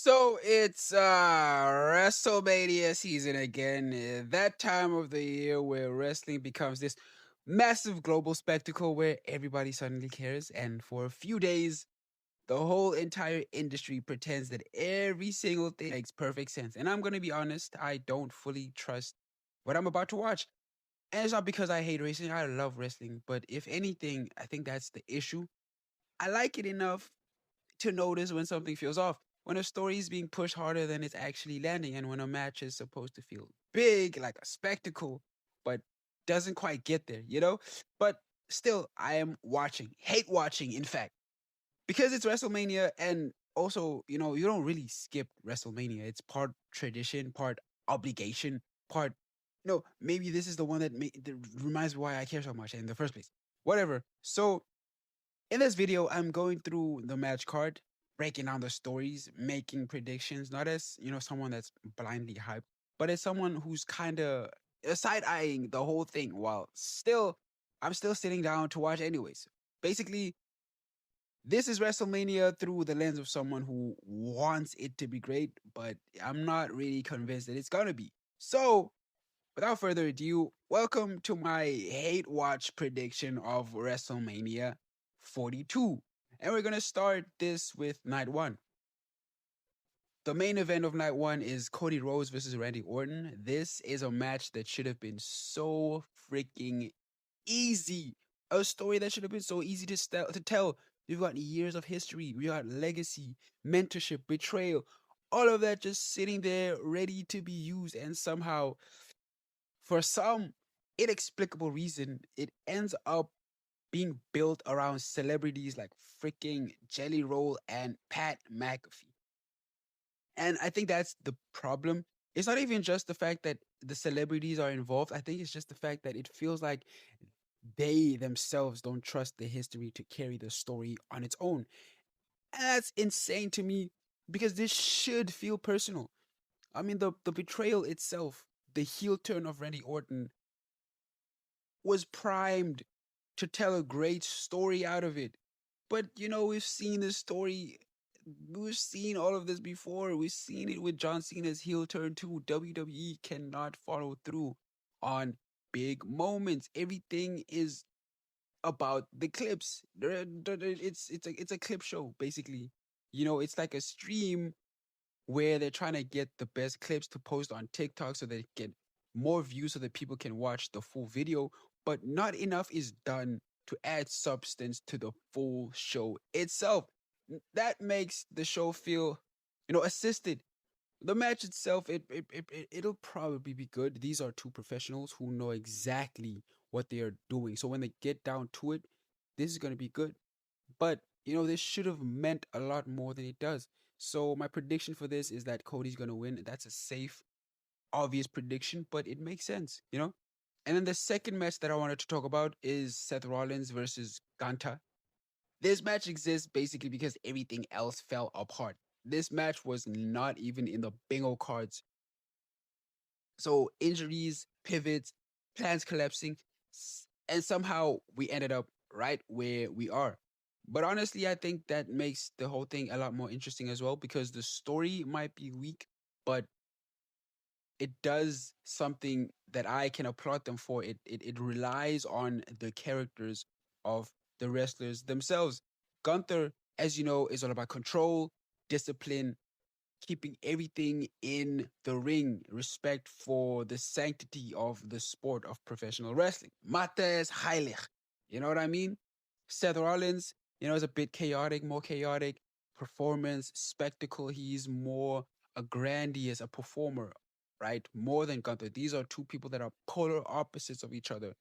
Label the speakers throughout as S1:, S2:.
S1: So it's WrestleMania season again. That time of the year where wrestling becomes this massive global spectacle where everybody suddenly cares, and for a few days, the whole entire industry pretends that every single thing makes perfect sense. And I'm gonna be honest, I don't fully trust what I'm about to watch. And it's not because I hate wrestling. I love wrestling, but if anything, I think that's the issue. I like it enough to notice when something feels off, when a story is being pushed harder than it's actually landing, and when a match is supposed to feel big, like a spectacle, but doesn't quite get there, you know? But still, I am watching, hate watching, in fact, because it's WrestleMania, and also, you don't really skip WrestleMania. It's part tradition, part obligation, part. No, maybe this is the one that reminds me why I care so much in the first place. Whatever. So in this video, I'm going through the match card, breaking down the stories, making predictions, not as, someone that's blindly hyped, but as someone who's kind of side eyeing the whole thing while I'm still sitting down to watch anyways. Basically, this is WrestleMania through the lens of someone who wants it to be great, but I'm not really convinced that it's gonna be. So, without further ado, welcome to my hate watch prediction of WrestleMania 42. And we're going to start this with night one. The main event of night one is Cody Rhodes versus Randy Orton. This is a match that should have been so freaking easy. A story that should have been so easy to tell. You've got years of history, we got legacy, mentorship, betrayal, all of that just sitting there ready to be used, and somehow for some inexplicable reason, it ends up being built around celebrities like freaking Jelly Roll and Pat McAfee. And I think that's the problem. It's not even just the fact that the celebrities are involved. I think it's just the fact that it feels like they themselves don't trust the history to carry the story on its own. And that's insane to me because this should feel personal. I mean, the betrayal itself, the heel turn of Randy Orton, was primed to tell a great story out of it. But we've seen this story. We've seen all of this before. We've seen it with John Cena's heel turn too. WWE cannot follow through on big moments. Everything is about the clips. It's a clip show basically. It's like a stream where they're trying to get the best clips to post on TikTok so they get more views so that people can watch the full video, but not enough is done to add substance to the full show itself. That makes the show feel, assisted. The match itself, it'll probably be good. These are two professionals who know exactly what they are doing. So when they get down to it, this is going to be good. But, this should have meant a lot more than it does. So my prediction for this is that Cody's going to win. That's a safe, obvious prediction, but it makes sense. And then the second match that I wanted to talk about is Seth Rollins versus Gunther. This match exists basically because everything else fell apart. This match was not even in the bingo cards. So injuries, pivots, plans collapsing, and somehow we ended up right where we are. But honestly, I think that makes the whole thing a lot more interesting as well because the story might be weak, but it does something that I can applaud them for. It relies on the characters of the wrestlers themselves. Gunther, as you know, is all about control, discipline, keeping everything in the ring, respect for the sanctity of the sport of professional wrestling. Mates heilig. You know what I mean? Seth Rollins, is a bit chaotic, more chaotic. Performance, spectacle. He's more a grandiose, a performer, right? More than Gunther. These are two people that are polar opposites of each other.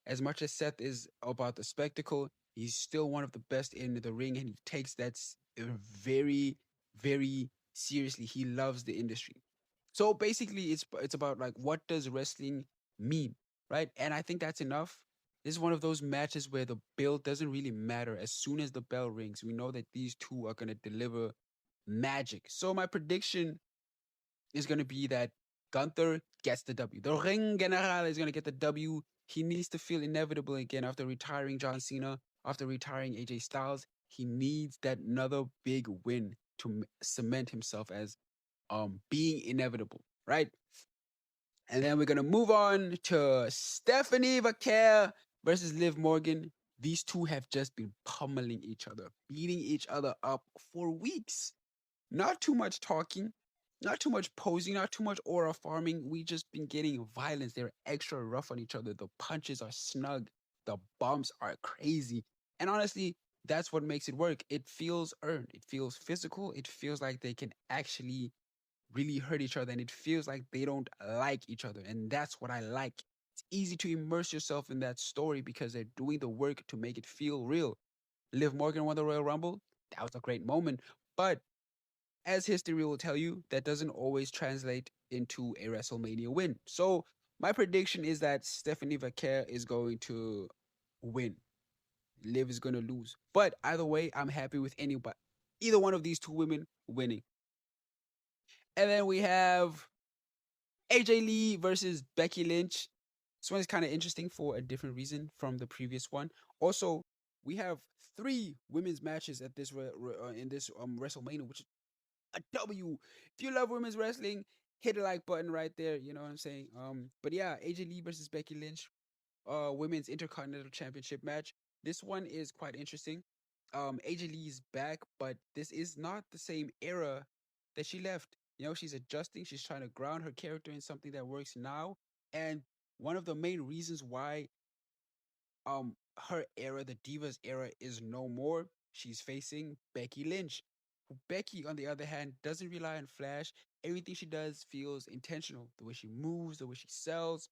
S1: As much as Seth is about the spectacle, he's still one of the best in the ring, and he takes that very, very seriously. He loves the industry. So basically, it's about like what does wrestling mean, right? And I think that's enough. This is one of those matches where the build doesn't really matter. As soon as the bell rings, we know that these two are gonna deliver magic. So my prediction is gonna be that Gunther gets the W. The Ring General is gonna get the W. He needs to feel inevitable again after retiring John Cena, after retiring AJ Styles. He needs that another big win. to cement himself as being inevitable, right? And then we're gonna move on to Stephanie Vaquer versus Liv Morgan. These two have just been pummeling each other, beating each other up for weeks. Not too much talking, not too much posing, not too much aura farming. We just been getting violence. They're extra rough on each other. The punches are snug. The bumps are crazy. And honestly, that's what makes it work. It feels earned. It feels physical. It feels like they can actually really hurt each other, and it feels like they don't like each other. And that's what I like. It's easy to immerse yourself in that story because they're doing the work to make it feel real. Liv Morgan won the Royal Rumble. That was a great moment. But as history will tell you, that doesn't always translate into a WrestleMania win. So my prediction is that Stephanie Vaquer is going to win. Liv is going to lose. But either way, I'm happy with anybody, either one of these two women winning. And then we have AJ Lee versus Becky Lynch. This one is kind of interesting for a different reason from the previous one. Also, we have 3 women's matches at this in this WrestleMania, which is a W. If you love women's wrestling, hit the like button right there. You know what I'm saying? But yeah, AJ Lee versus Becky Lynch, women's Intercontinental Championship match. This one is quite interesting. AJ Lee is back, but this is not the same era that she left. You know, she's adjusting. She's trying to ground her character in something that works now. And one of the main reasons why her era, the Divas era, is no more. She's facing Becky Lynch. Becky, on the other hand, doesn't rely on flash. Everything she does feels intentional. The way she moves, the way she sells,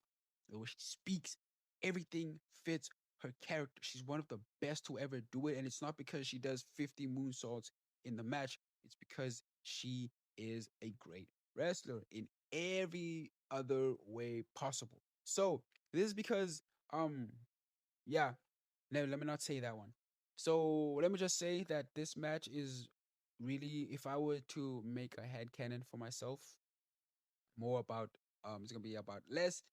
S1: the way she speaks, everything fits her character. She's one of the best to ever do it. And it's not because she does 50 moonsaults in the match. It's because she is a great wrestler in every other way possible. So this is because yeah, no, let me not say that one. So let me just say that this match is really, if I were to make a head canon for myself, more about it's gonna be about less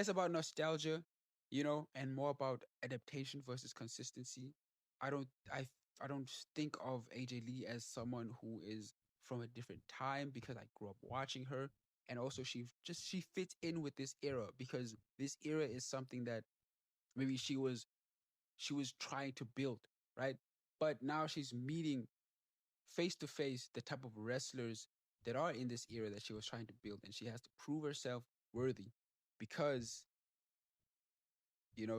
S1: about nostalgia, you know, and more about adaptation versus consistency. I don't I I don't think of AJ Lee as someone who is from a different time because I grew up watching her, and also she fits in with this era because this era is something that maybe she was trying to build, right? But now she's meeting face to face the type of wrestlers that are in this era that she was trying to build, and she has to prove herself worthy because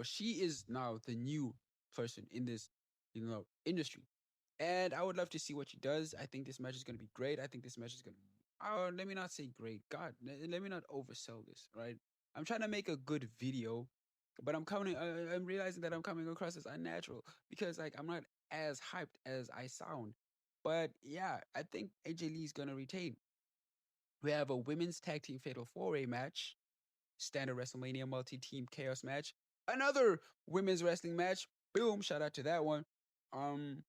S1: she is now the new person in this industry. And I would love to see what she does. I think this match is going to be great. I think this match is going to be, let me not say great. God, let me not oversell this, right? I'm trying to make a good video, but I'm realizing that I'm coming across as unnatural because like I'm not as hyped as I sound. But yeah, I think AJ Lee is going to retain. We have a women's tag team fatal 4-way match, standard WrestleMania multi-team chaos match, another women's wrestling match. Boom, shout out to that one. Um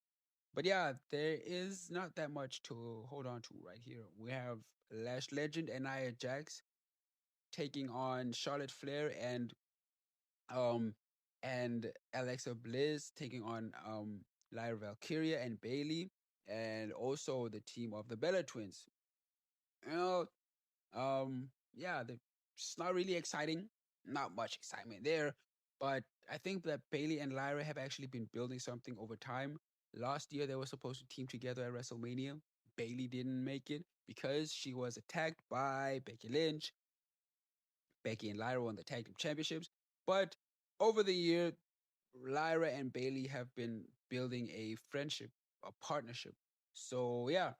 S1: but yeah, there is not that much to hold on to right here. We have Lash legend and Nia Jax taking on Charlotte Flair um and Alexa Bliss taking on Lyra Valkyria and Bayley, and also the team of the Bella Twins. You know, yeah, it's not really exciting. Not much excitement there, but I think that Bayley and Lyra have actually been building something over time. Last year, they were supposed to team together at WrestleMania. Bayley didn't make it because she was attacked by Becky Lynch. Becky and Lyra won the tag team championships, but over the year, Lyra and Bayley have been building a friendship, a partnership. So yeah,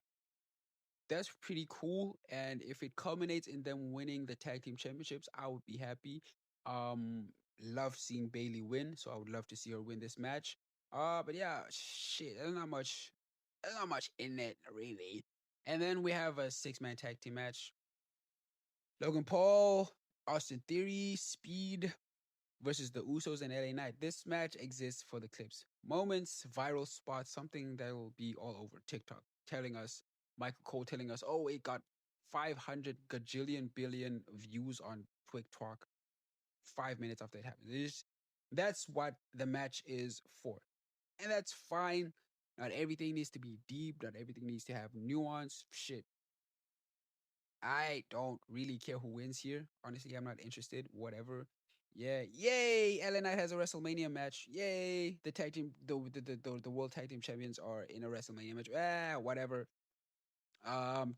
S1: that's pretty cool. And if it culminates in them winning the tag team championships, I would be happy. Love seeing Bayley win, so I would love to see her win this match. But yeah, shit, there's not much in it really. And then we have a 6-man tag team match: Logan Paul, Austin Theory, Speed versus the Usos and LA Knight. This match exists for the clips, moments, viral spots, something that will be all over TikTok, telling us, Michael Cole telling us, oh, it got 500 gajillion billion views on TikTok 5 minutes after it happened. That's what the match is for. And that's fine. Not everything needs to be deep. Not everything needs to have nuance. Shit. I don't really care who wins here. Honestly, I'm not interested. Whatever. Yeah, yay! LA Knight has a WrestleMania match. Yay! The tag team, the world tag team champions are in a WrestleMania match. Whatever.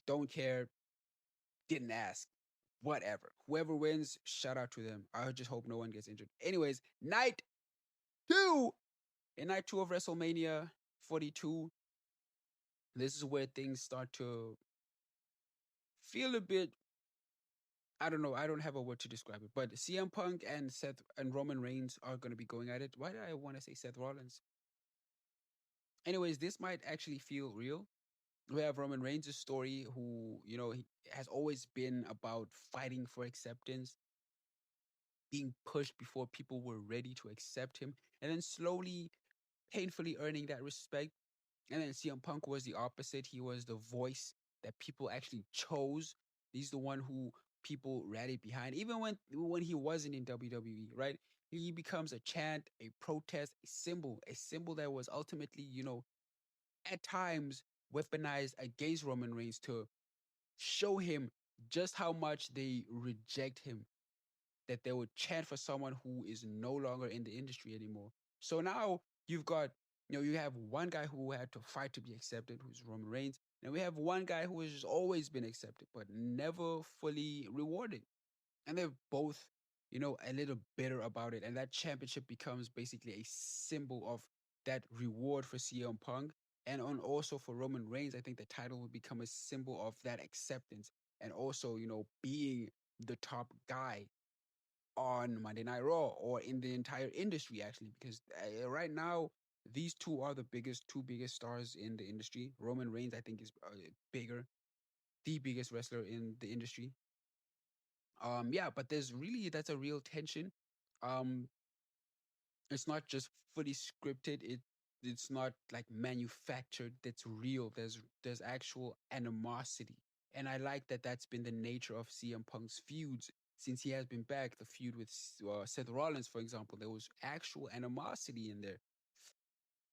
S1: Don't care. Didn't ask. Whatever. Whoever wins, shout out to them. I just hope no one gets injured. Anyways, night two. In night two of WrestleMania 42, this is where things start to feel a bit. I don't know. I don't have a word to describe it. But CM Punk and Seth and Roman Reigns are going to be going at it. Why did I want to say Seth Rollins? Anyways, this might actually feel real. We have Roman Reigns' story, who, he has always been about fighting for acceptance, being pushed before people were ready to accept him, and then slowly, painfully earning that respect. And then CM Punk was the opposite. He was the voice that people actually chose. He's the one who people rallied behind, even when he wasn't in WWE, right? He becomes a chant, a protest, a symbol that was ultimately, at times weaponized against Roman Reigns to show him just how much they reject him, that they would chant for someone who is no longer in the industry anymore. So now you've got, you have one guy who had to fight to be accepted, who's Roman Reigns, and we have one guy who has always been accepted but never fully rewarded. And they're both, a little bitter about it. And that championship becomes basically a symbol of that reward for CM Punk. And also for Roman Reigns, I think the title will become a symbol of that acceptance and also, being the top guy on Monday Night Raw or in the entire industry, actually, because right now these two are the two biggest stars in the industry. Roman Reigns, I think, is bigger, the biggest wrestler in the industry. Yeah, but that's a real tension. Um, it's not just fully scripted. It's not like manufactured. That's real. There's actual animosity, and I like that that's been the nature of CM Punk's feuds since he has been back. The feud with Seth Rollins, for example, there was actual animosity in there.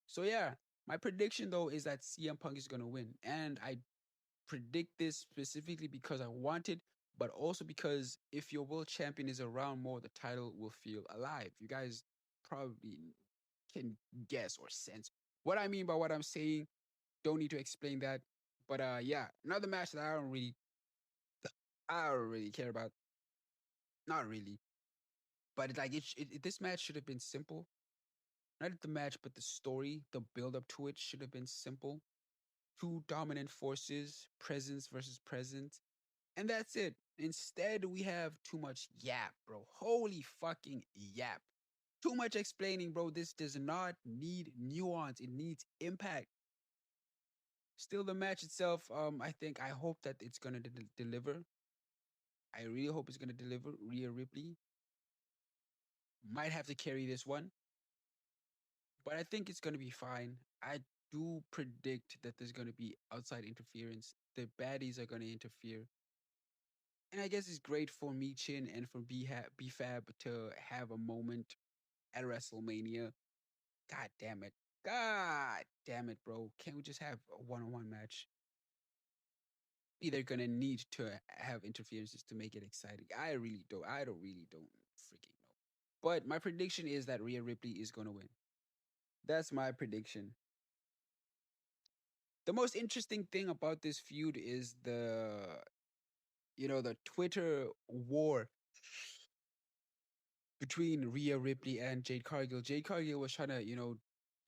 S1: So yeah, my prediction though is that CM Punk is gonna win, and I predict this specifically because I want it, but also because if your world champion is around more, the title will feel alive. You guys probably can guess or sense what I mean by what I'm saying. Don't need to explain that. But yeah, another match that I don't really care about. Not really. But like this match should have been simple. Not the match, but the story, the build up to it should have been simple. Two dominant forces, presence versus presence. And that's it. Instead, we have too much yap, bro. Holy fucking yap. Too much explaining, bro. This does not need nuance. It needs impact. Still, the match itself, I hope that it's gonna deliver. I really hope it's gonna deliver. Rhea Ripley might have to carry this one, but I think it's gonna be fine. I do predict that there's gonna be outside interference. The baddies are gonna interfere. And I guess it's great for Michin and for BFAB to have a moment at WrestleMania. God damn it. God damn it, bro. Can't we just have a one-on-one match? Either gonna need to have interferences to make it exciting. I don't really don't freaking know. But my prediction is that Rhea Ripley is gonna win. That's my prediction. The most interesting thing about this feud is the Twitter war between Rhea Ripley and Jade Cargill. Jade Cargill was trying to,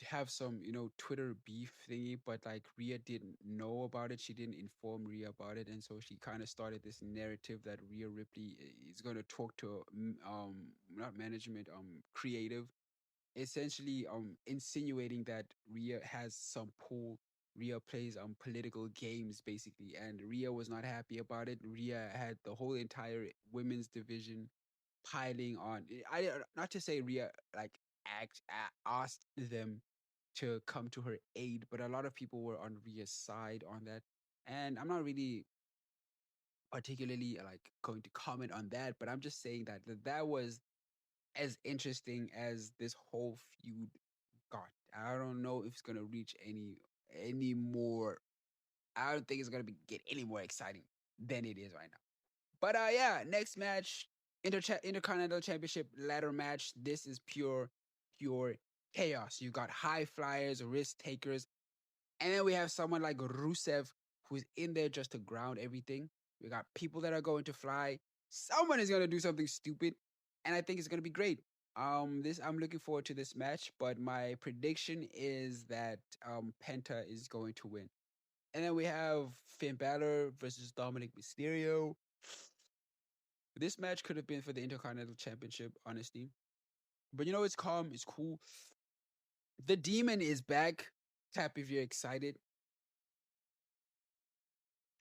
S1: have some, Twitter beef thingy, but like Rhea didn't know about it. She didn't inform Rhea about it, and so she kind of started this narrative that Rhea Ripley is going to talk to not management, creative, essentially insinuating that Rhea has some pull. Rhea plays political games basically, and Rhea was not happy about it. Rhea had the whole entire women's division piling on. I not to say Rhea like asked them to come to her aid, but a lot of people were on Rhea's side on that, and I'm not really particularly like going to comment on that, but I'm just saying that was as interesting as this whole feud got. I don't know if it's gonna reach any any more. I don't think it's gonna get any more exciting than it is right now. But yeah, next match, Intercontinental Championship ladder match. This is pure chaos. You got high flyers, risk takers, and then we have someone like Rusev who's in there just to ground everything. We got people that are going to fly. Someone is gonna do something stupid, and I think it's gonna be great. This I'm looking forward to this match, but my prediction is that Penta is going to win. And then we have Finn Balor versus Dominic Mysterio. This match could have been for the Intercontinental Championship, honestly. But you know, it's calm, it's cool. The Demon is back. Tap if you're excited.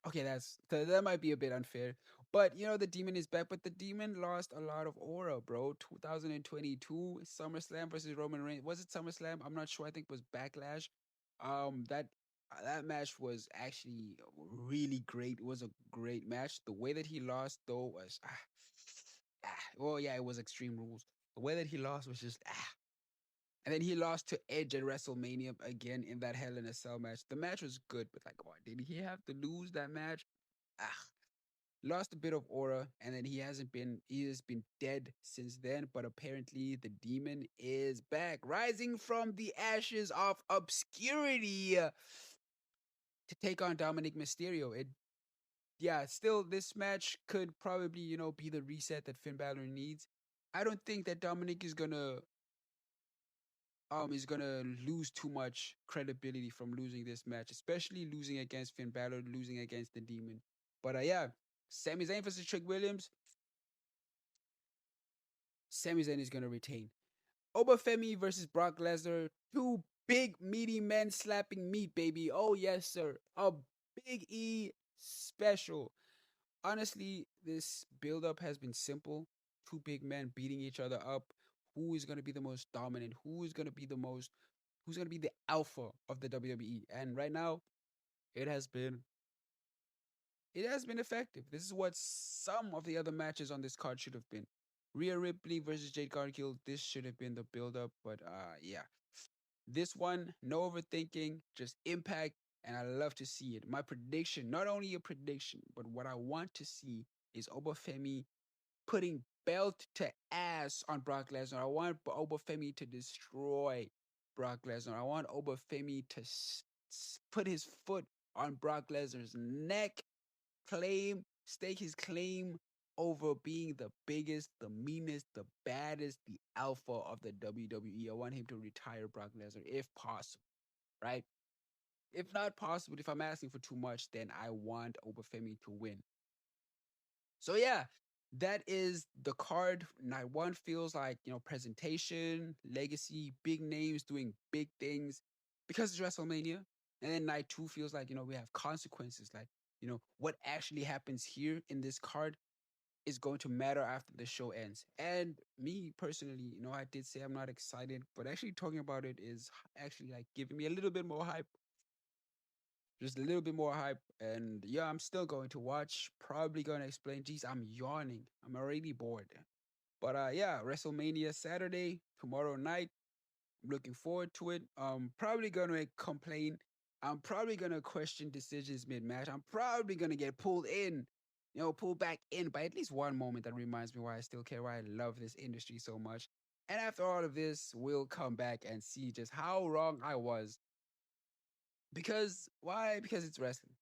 S1: Okay, that might be a bit unfair. But you know, the Demon is back, but the Demon lost a lot of aura, bro. 2022 SummerSlam versus Roman Reigns. Was it SummerSlam? I'm not sure. I think it was Backlash. That match was actually really great. It was a great match. The way that he lost though was well, yeah, it was Extreme Rules. The way that he lost was just and then he lost to Edge at WrestleMania again in that Hell in a Cell match. The match was good, but like, what did he have to lose that match? Ah, lost a bit of aura, and then he has been dead since then. But apparently, the Demon is back, rising from the ashes of obscurity to take on Dominic Mysterio. Yeah, still this match could probably be the reset that Finn Balor needs. I don't think that Dominic is gonna lose too much credibility from losing this match, especially losing against Finn Balor, losing against the Demon. But yeah, Sami Zayn versus Trick Williams. Sami Zayn is gonna retain. Obafemi versus Brock Lesnar. Two big meaty men slapping meat, baby. Oh yes, sir. A Big E special. Honestly, this build-up has been simple. Two big men beating each other up. Who is gonna be the most dominant? Who's gonna be the alpha of the WWE? And right now, it has been it has been effective. This is what some of the other matches on this card should have been. Rhea Ripley versus Jade Cargill. This should have been the build-up, but yeah. This one, no overthinking, just impact, and I love to see it. My prediction, not only a prediction, but what I want to see is Obafemi putting belt to ass on Brock Lesnar. I want Obafemi to destroy Brock Lesnar. I want Obafemi to put his foot on Brock Lesnar's neck, stake his claim over being the biggest, the meanest, the baddest, the alpha of the WWE. I want him to retire Brock Lesnar if possible, right? If not possible, if I'm asking for too much, then I want Obafemi to win. So yeah, that is the card. Night one feels like, presentation, legacy, big names doing big things because it's WrestleMania. And then night two feels like, we have consequences. Like, what actually happens here in this card is going to matter after the show ends. And me personally, I did say I'm not excited, but actually talking about it is actually like giving me a little bit more hype, just a little bit more hype. And yeah, I'm still going to watch. Probably going to explain. Geez, I'm yawning. I'm already bored. But yeah, WrestleMania Saturday, tomorrow night. I'm looking forward to it. Probably going to complain. I'm probably going to question decisions mid match. I'm probably going to get pulled in, pulled back in by at least one moment that reminds me why I still care, why I love this industry so much. And after all of this, we'll come back and see just how wrong I was. Because, why? Because it's wrestling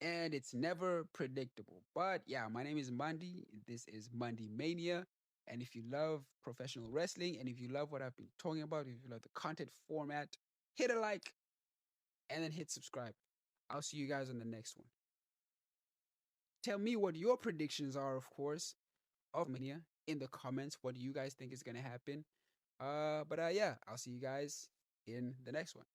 S1: and it's never predictable. But yeah, my name is Mandi. This is MandiMania. And if you love professional wrestling and if you love what I've been talking about, if you love the content format, hit a like and then hit subscribe. I'll see you guys on the next one. Tell me what your predictions are, of course, of Mania in the comments. What do you guys think is going to happen? But yeah, I'll see you guys in the next one.